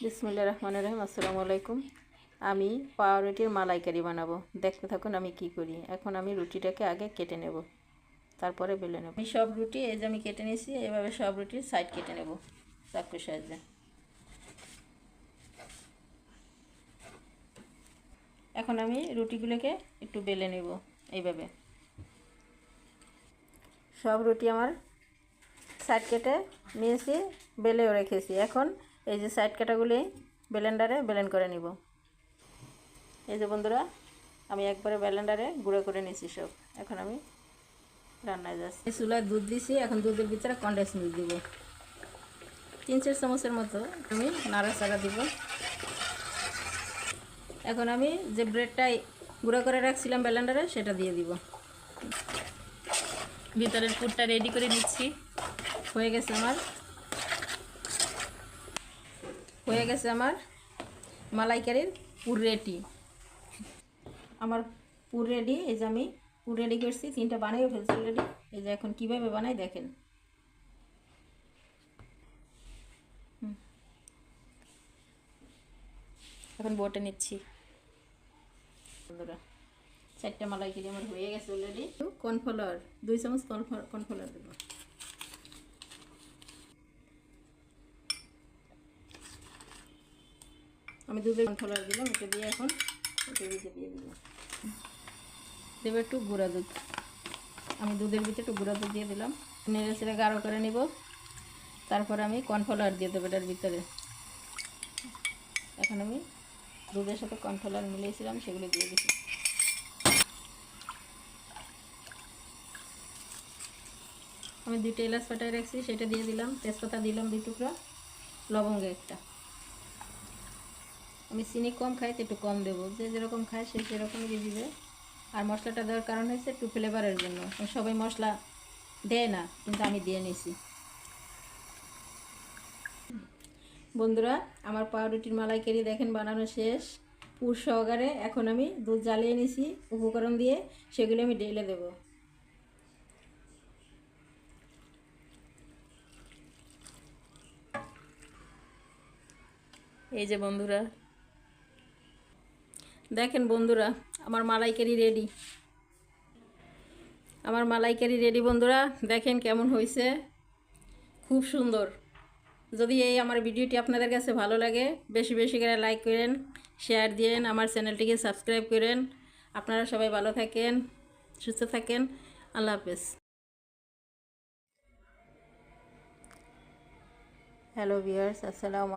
বিসমিল্লাহির রহমানির রহিম। আসসালামু আলাইকুম। আমি পাউরুটির মালাইকারি বানাবো, দেখতে থাকুন আমি কি করি। এখন আমি রুটিটাকে আগে কেটে নেব, তারপরে বেলে নেব। আমি সব রুটি এই যে আমি কেটে নিয়েছি, এভাবে সব রুটির সাইড কেটে নেব চাকুর সাহায্যে। এখন আমি রুটিগুলোকে একটু বেলে নেব এইভাবে। সব রুটি আমার সাইড কেটে নিয়েছি, বেলেও রেখেছি। এখন এই যে সাইড কাটাগুলি ব্লেন্ডারে ব্লেন্ড করে নিব। এই যে বন্ধুরা, আমি একবারে ব্লেন্ডারে গুঁড়ো করে নিয়েছি সব। এখন আমি রান্নায় যাচ্ছি। চুলায় দুধ দিছি, এখন দুধের ভিতরে কনডেন্স মিল্ক দিব 3-4 চামচের মতো। আমি নাড়াচাড়া দিব। এখন আমি যে ব্রেডটাই গুঁড়ো করে রাখছিলাম ব্লেন্ডারে সেটা দিয়ে দিব। ভিতরের পুরটা রেডি করে নিচ্ছি। হয়ে গেছে আমার মালাইকারির পুর রেডি। আমার পুর রেডি। এই যে আমি পুর রেডি করছি, 3টা বানিয়েও ফেলছি অলরেডি। এই যে এখন কিভাবে বানাই দেখেন। এখন বটে নিচ্ছি বন্ধুরা। 4টা মালাইকারি আমার হয়ে গেছে অলরেডি। কর্নফ্লাওয়ার 2 চামচ কর্নফ্লাওয়ার দেবো। আমি দুধে কর্নফ্লাওয়ার দিলাম, এটা দিয়ে এখন এটার ভিতরে দিয়ে দিলাম। দেবো একটু গুঁড়া দুধ। আমি দুধের ভিতরে একটু গুঁড়া দুধ দিয়ে দিলাম। নেড়ে চেড়ে গাঢ় করে নিব। তারপরে আমি কর্নফ্লাওয়ার দিয়ে দেবো এটার ভিতরে। এখন আমি দুধের সাথে কর্নফ্লাওয়ার মিলিয়েছিলাম সেগুলো দিয়ে দিচ্ছি। আমি 2টা এলাচ ফাটায় রাখছি, সেটা দিয়ে দিলাম। তেজপাতা দিলাম 2 টুকরা, লবঙ্গ একটা। আমি চিনি কম খাই তো একটু কম দেবো, যে যেরকম খায় সে সেরকমই দিয়ে দিবে। আর মশলাটা দেওয়ার কারণ হচ্ছে একটু ফ্লেভারের জন্য। সবাই মশলা দেয় না, কিন্তু আমি দিয়ে নিয়েছি। বন্ধুরা, আমার পাউরুটির মালাইকারি দেখেন বানানো শেষ পুর সহকারে। এখন আমি দুধ জ্বালিয়ে নিয়েছি উপকরণ দিয়ে, সেগুলো আমি ঢেলে দেব। এই যে বন্ধুরা দেখেন, বন্ধুরা আমার মালাইকারি রেডি। আমার মালাইকারি রেডি বন্ধুরা, দেখেন কেমন হয়েছে। খুব সুন্দর। যদি এই আমার ভিডিওটি আপনাদের কাছে ভালো লাগে, বেশি বেশি করে লাইক করেন, শেয়ার দিয়েন, আমার চ্যানেলটিকে সাবস্ক্রাইব করেন। আপনারা সবাই ভালো থাকেন, সুস্থ থাকেন। আল্লাহ হাফেজ। হ্যালো ভিউয়ার্স, আসসালামু